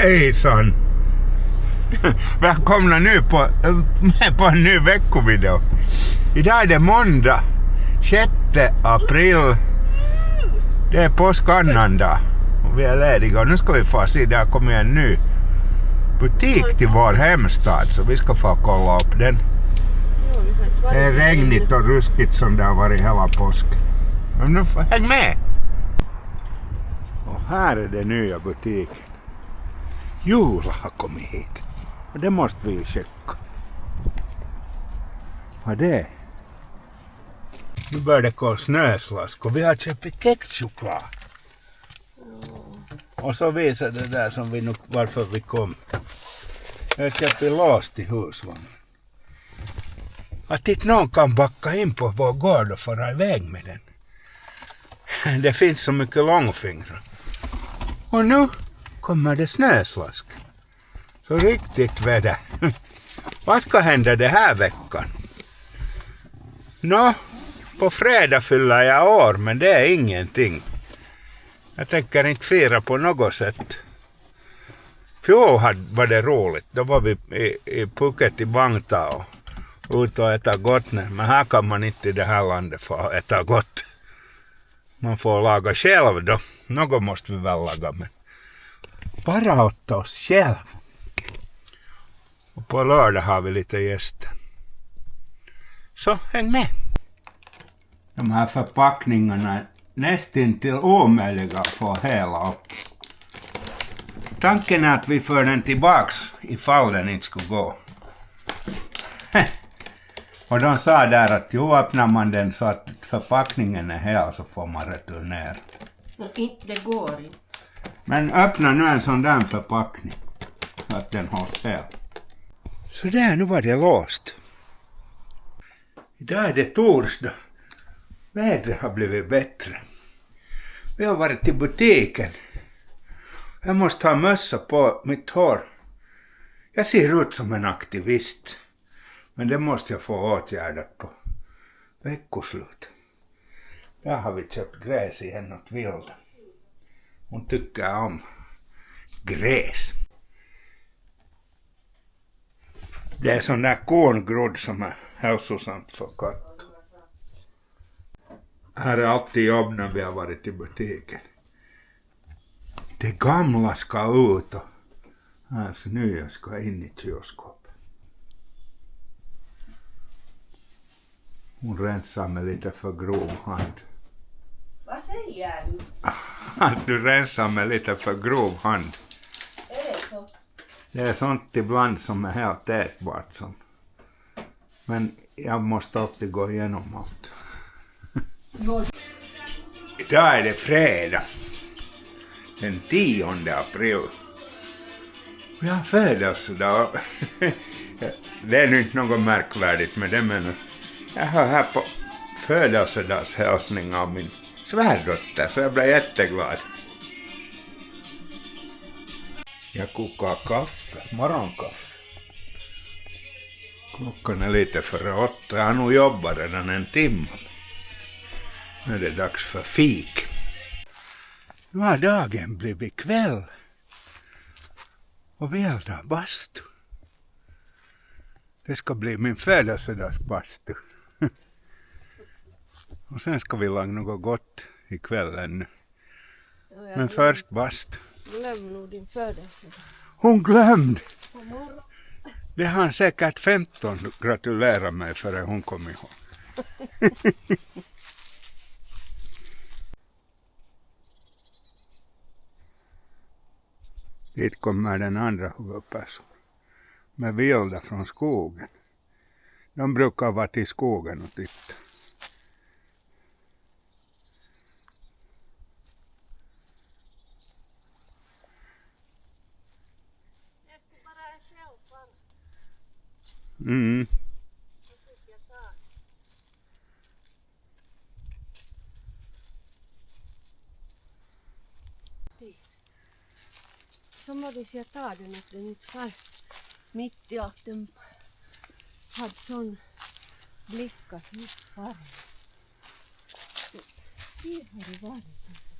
Hejsan! Välkomna nu på en ny veckovideo. Idag är det måndag 6 april. Det är påskannandag och vi är lediga. Och nu ska vi få se, där kommer en ny butik till vår hemstad, så vi ska få kolla upp den. Det är regnigt och ruskigt som det har varit hela påsk. Men nu häng med! Och här är det nya butiken. Jula har kommit hit. Och det måste vi checka. Vad det är? Nu börjar det gå snöslask och vi har köpt kexchoklad. Och så visar det där som vi nu, varför vi kom. Jag har köpt lås till husvagn. Att inte någon kan backa in på vår gård och fara iväg med den. Det finns så mycket långfingrar. Och nu kommer det snöslask. Så riktigt väder. Vad ska hända det här veckan? På fredag fyller jag år, men det är ingenting. Jag tänker inte fira på något sätt. Fjol var det roligt. Då var vi i Phuket i Bangtao och ute och äta gott. Men här kan man inte i det här landet få äta gott. Man får laga själv då. Något måste vi väl laga, men bara åt oss själv. Och på lördag har vi lite gäster. Så häng med. De här förpackningarna är nästan till omöjliga att få hela upp. Tanken är att vi för den tillbaks ifall den inte skulle gå. Och de sa där att jo, öppnar man den så att förpackningen är hel så får man returnera. Men det går inte. Men öppna nu en sån där förpackning så att den hålls hel. Så där, nu var det låst. Idag är det torsdag. Vädret har blivit bättre. Vi har varit till butiken. Jag måste ha mössa på mitt hår. Jag ser ut som en aktivist. Men det måste jag få åtgärdat på veckoslut. Där har vi köpt gräs igen åt Vilda. Hon tycker om gräs. Det är sån där korngrodd som är hälsosamt för katt. Här är alltid jobb när vi har varit i butiken. Det gamla ska ut och här nya ska in i kylskåpet. Hon rensar med lite för grov hand. Vad säger du? Att du rensar med lite för grov hand. Är det så? Det är sånt ibland som är helt ätbart som. Men jag måste alltid gå igenom allt. Idag är det fredag. Den 10 april. Vi har födelsedag. Det är nu inte något märkvärdigt med det, men jag har här på födelsedagshälsning av min svärdotter, så jag blev jätteglad. Jag kokar kaffe, morgonkaffe. Klockan är lite före 8. Jag har nog jobbat redan en timme. Nu är det dags för fik. Nu har dagen blivit kväll. Och vi eldar bastu. Det ska bli min födelsedagsbastu. Och sen ska vi laga något gott ikväll ännu. Men först bastu. Glöm nog din födelsedag. Hon glömde. Det har han säkert 15 gratulerat mig för att hon kom ihåg. Dit kommer den andra huvudpersonen. Med Vilda från skogen. De brukar vara till skogen och titta. Mm. Som hade jag ta den att den inte var mitt i att den hade sån blickat mitt färg. Det har det varit.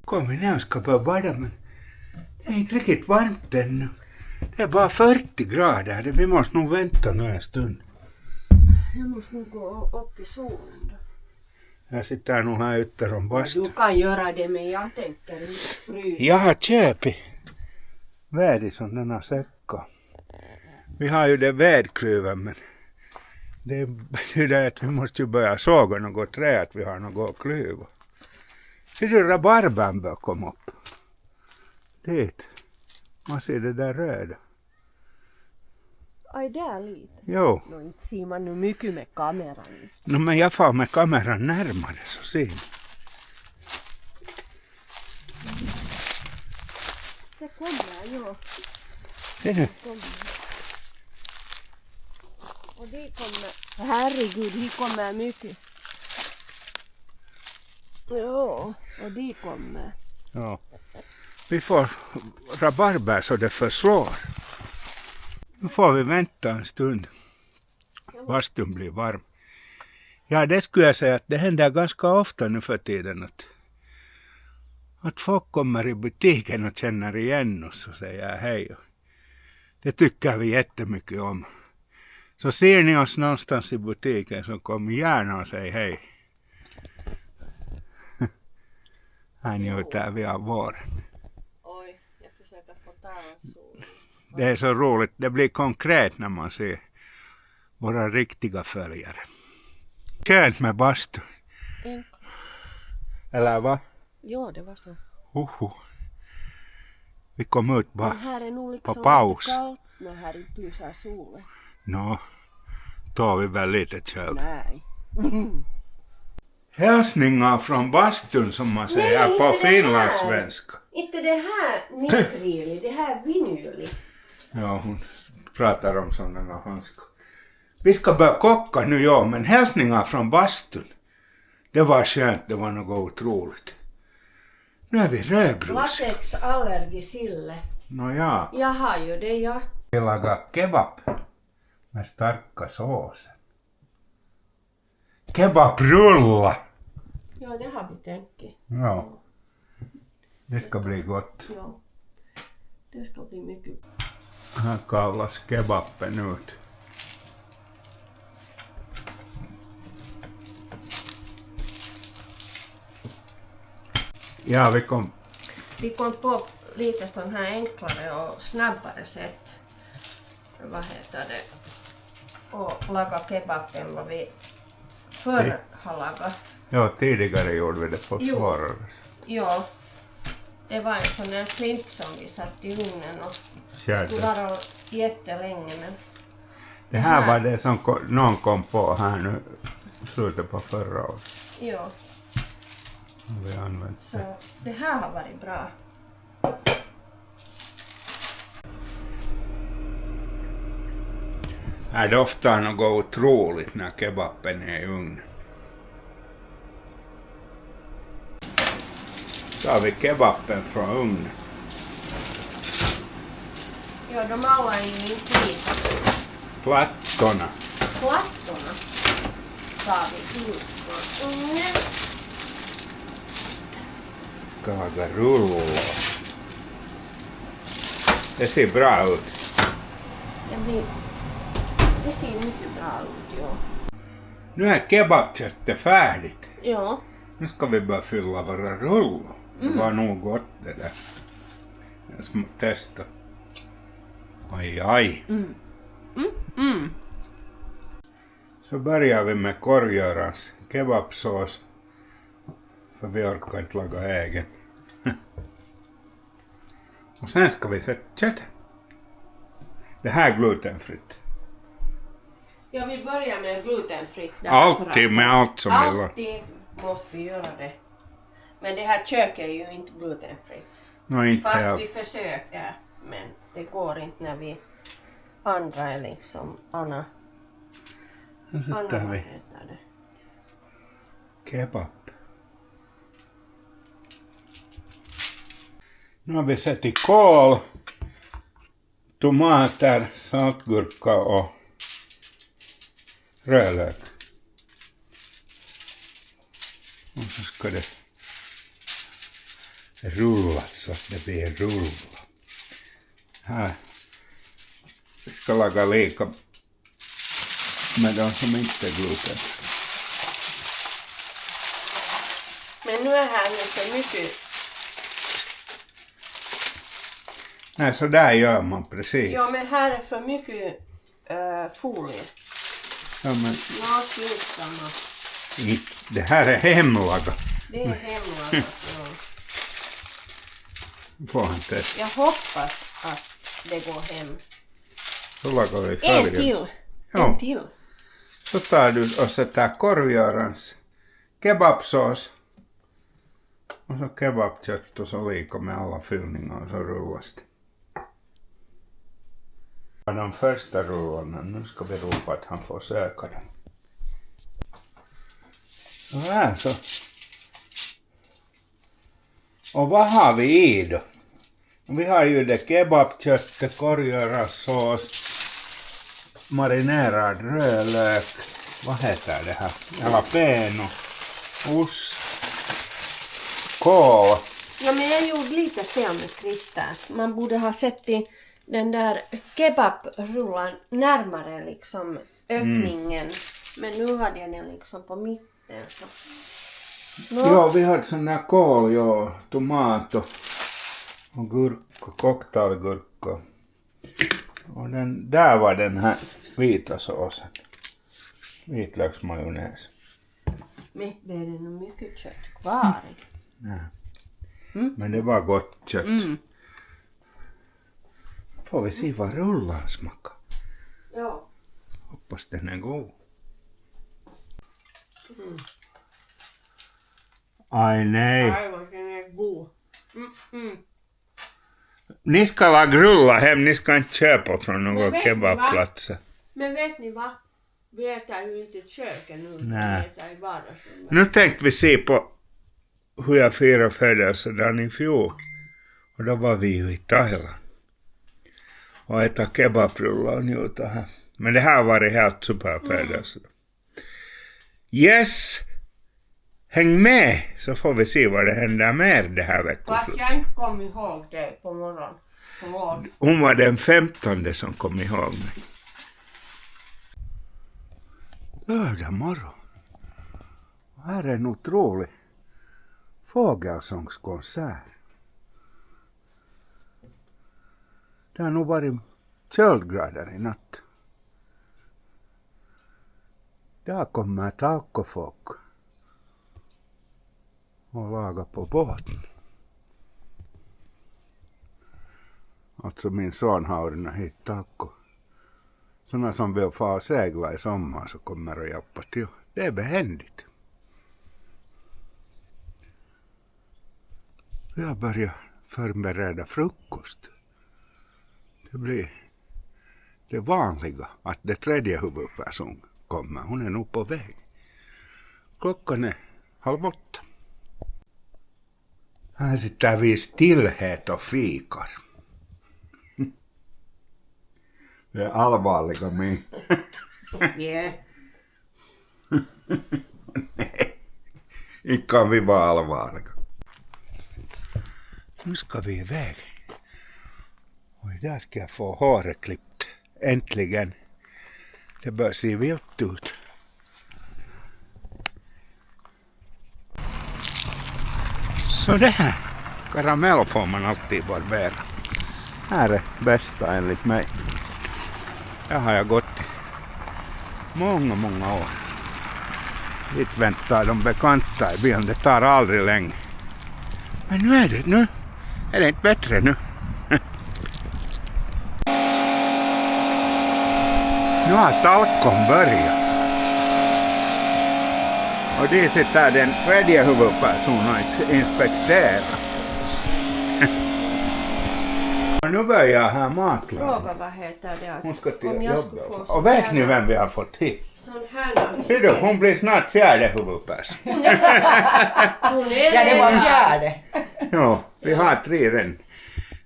Kom vi ner och ska börja bada, men det är inte riktigt varmt ännu. Det är bara 40 grader. Vi måste nog vänta nu en stund. Jag måste nog gå upp i solen då. Jag sitter nog här ute om bastun. Du kan göra det, men jag tänker inte frysa. Jag har köpt väd som denna säcka. Vi har ju det vädklyven, men det betyder att vi måste ju börja såga något trä, att vi har något att klyva. Ser du rabarbern bör komma upp? Dit. Man ser det där röda. Aj, där lite. Jo. No, inte ser man nu mycket med kameran. No, men jag får med kameran närmare så ser ni. Det kommer, jo. Ser du? Och det kommer, herregud, det kommer mycket. Jo, och det kommer. Ja. Vi får rabarber så det förslår. Nu får vi vänta en stund. Bastun blir varm. Ja, det skulle jag säga att det händer ganska ofta nu för tiden att folk kommer i butiken och känner igen oss och säger hej. Det tycker vi jättemycket om. Så ser ni oss någonstans i butiken så kom gärna och säg hej. Här njuter vi av våren. Oj, jag försöker få ta en sol. Det är så roligt. Det blir konkret när man ser våra riktiga följare. Skönt med bastu. Eller vad? Jo, det var så. Vi kom ut bara här är nog liksom på paus. kallt när här inte lyser solen. Nå, tar vi väl lite köld. Nej. Hälsningar från bastun som man säger på finlandssvenska. Inte det här nitrili, det här vinyli. Ja, hon pratar om sådana handskar. Vi ska börja kocka nu, ja, men hälsningar från bastun. Det var skönt, det var något otroligt. Nu är vi rödbruska. Latexallergisille. Nåja, Jag har ju det, ja. vi lagar kebab med starka såser. Kebabrulla! Ja, det har vi tänkt. Ja, det ska bli gott. Ja, det ska bli mycket. Här kallas kebaben ut. Ja, vi kom på lite sån här enklare och snabbare sätt. Vad heter det? Och laga kebaben vad vi förr har lagat. Ja, tidigare gjorde vi det på svårare. Ja, det var en sån där flint som vi satt i ugnen och Körde. skulle vara jättelänge. Men Det här var det som någon kom på här nu slutet på förra året. ja, Vi har använt det. så det här har varit bra. Här doftar något otroligt när kebaben är i ugnen. Så har vi kebaben från ugnen. Ja, de alla är ju inte lika. Plattorna. Plattorna tar vi ut från ugnen. Ska laga rullor. Det ser bra ut. Det ser mycket bra ut, ja. Nu är kebabköttet färdigt. Ja. Nu ska vi börja fylla våra rullor. Det var nog gott det där. Jag ska testa. Aj. Så börjar vi med korvgörans kebabsås. För vi orkar inte laga egen. Och sen ska vi sätta köttet. Det här är glutenfritt. Ja, vi börjar med glutenfritt. Alltid med allt som vi lagar. Alltid måste vi göra det. Men det här köket är ju inte glutenfritt. Inte Fast helt. vi försöker. Men det går inte när vi andra är liksom Anna. Nu Anna, sätter vad vi heter det? kebab. Nu har vi sett i kål, tomater, saltgurka och rödlök. Och så ska det rullas så att det blir en rulla. Här Vi ska laga lika med de som inte är gluten. Men nu är här lite mycket. Nej, så där gör man precis. Ja, men här är för mycket folie. Ja, men Ja, skitsamma. det här är hemlagat. Det är hemlagat, ja. Får han testa. Jag hoppas att det går hem. Så lagar vi En följen. till. Ja. En till. Så tar du och sätter korvgörans kebabsås. Och så kebabkött och så lika med alla fyllningar och så rullas det. De första rullarna, nu ska vi ropa att han får söka dem. Så här så. Och vad har vi i då? Vi har ju det kebabköttet, korvgöransås, marinerad rödlök, vad heter det här? Jalapeno, ost, kål. Ja, men jag gjorde lite fel med Kristers. Man borde ha sett i den där kebabrullan närmare liksom öppningen. Men nu hade jag den liksom på mitten. Så. Ja, vi hade sån där kål, ja, tomat och gurka, cocktailgurka. Och den, där var den här vita såsen. Vitlöksmajonnäs. Men det är nog mycket kött kvar. Ja. Men det var gott kött. Får vi se vad rullan smakar. Ja. Hoppas den är god. Aj nej. Aj, vad den är god. Ni ska laga rulla hem, ni ska inte köpa från några vet ni kebabplatser. Men vet ni vad? Vi äter ju inte i köket nu. Nej. Vi äter i vardagsrummet. Nu tänkte vi se på hur jag firade födelsedagen i fjol. Och då var vi ju i Thailand. Och äta kebabrullar och njuta här. Men det här var det helt super födelsedag. Yes! Häng med så får vi se vad det händer mer det här veckan. Fast jag inte kom ihåg det på morgonen. Förlåt. Hon var den 15 som kom ihåg mig. Lördag morgon. Här är en otrolig fågelsångskonsert. Det har nog varit köldgrader i natt. Där kommer talkofolk och lagar på båten. Alltså min son har ordnat hit talko. Sådana som vill få segla i sommar så kommer och hjälpa till. Det är behändigt. Vi har börjat förbereda frukost. Det blir det vanliga att det tredje huvudperson kommer. Hon är nog på väg. Klockan är 7:30. Här sitter vi i stillhet och fikar. Det är allvarliga min. Yeah. Nej, inte kan vi vara allvarliga. Nu ska vi iväg. Och idag ska jag få håret klippt. Äntligen. Det bör se vilt ut. Så där. Karamell får man alltid barbera. Här är bästa enligt mig. Där har jag gått många år. Hit väntar de bekanta i bilen. Det tar aldrig länge. Men nu är det inte bättre nu. Nu har talkon börjat. Och det sitter den tredje huvudpersonen och inspekterar. Och nu börjar här matlaga. Fråga vad heter det? Hon ska till Om jag skulle jobbet. få Och vet ni vem vi har fått hit? sån här. Ser du, hon blir snart fjärde huvudperson. Hon är Ja, det var fjärde. Ja, vi har 3 redan.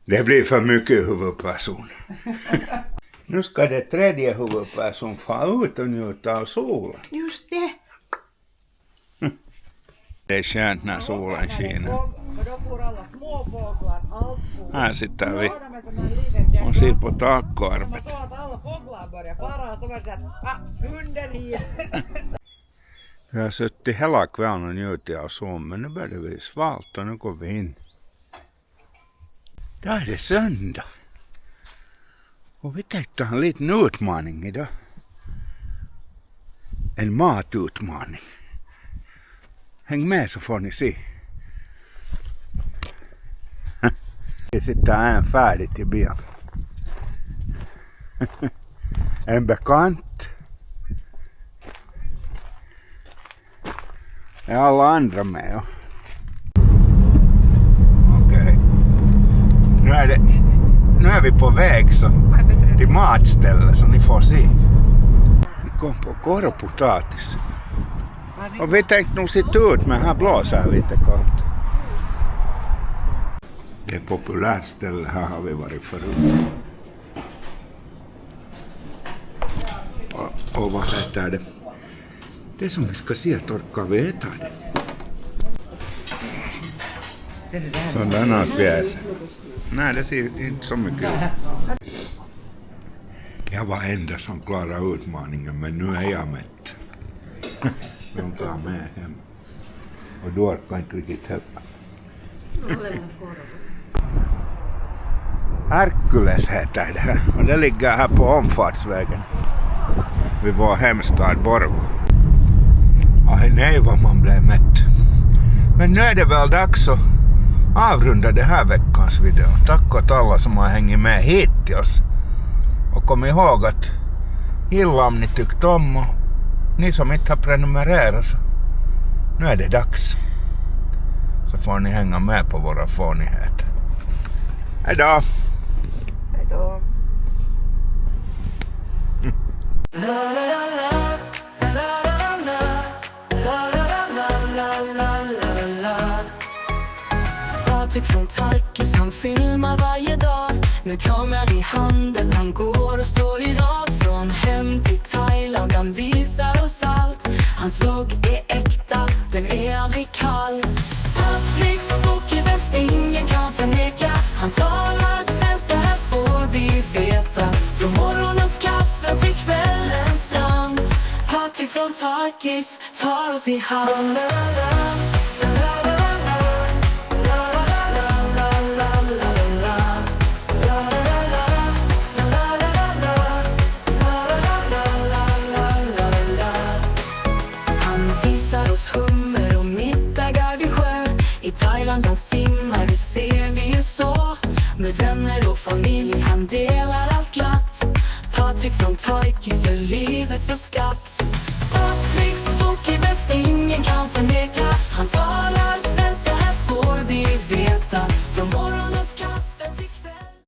Det blir för mycket huvudperson. Nu ska det tredje huvudperson få ut och njuta av solen. Just det. Det är skönt när solen skiner. För då får alla småfåglar allt. Här sitter vi och ser på tacoarbete. Så att alla Ja Klara som att hunden hit. Vi har suttit hela kvällen och njutit av solen, men nu börjar det bli svalt och nu går vi in. Då är det söndag. Och vi tänkte ha en liten utmaning idag. En matutmaning. Häng med så får ni se. Det sitter en färdigt i bilen. En bekant. Är alla andra med? Okej. Nu är vi på väg så till matstället så ni får se. Vi kom på korvpotatis. Och vi tänkte nog sitta ut men här blåser lite kallt. Det är ett populärt ställe, här har vi varit förut. Och vad heter det? Det som vi ska se att orkar vi äta det. Sådana pjäser. Nej, det ser inte så mycket ut. Jag var enda som klarade utmaningen, men nu är jag mätt. De tar med hem. Och då orkar inte riktigt hjälpa. Herkules heter det här. Och det ligger här på omfartsvägen. Vid vår hemstad Borgå. Aj nej vad man blev mätt. Men nu är det väl dags att avrunda det här veckans video. Tack åt alla som har hängt med hit till oss. Och kom ihåg att gilla om ni tyckte om och ni som inte har prenumererat så nu är det dags. Så får ni hänga med på våra fånigheter. Hejdå! Hejdå. Patrik från Tarkis, han filmar varje dag. Nu kameran i handen, han går och står i rad. Från hem till Thailand, han visar oss allt. Hans vlogg är äkta, den är aldrig kall. Patriks bok är bäst, ingen kan förneka. Han talar svenska, här får vi veta. Från morgonens kaffe till kvällens strand. Patrik från Tarkis tar oss i hand. Hummer och middagar vid sjö. I Thailand han simmar, det ser vi ju så. Med vänner och familj han delar allt glatt. Patrik från Tarkis gör livet så skatt. Patriks bok är bäst, ingen kan förneka. Han talar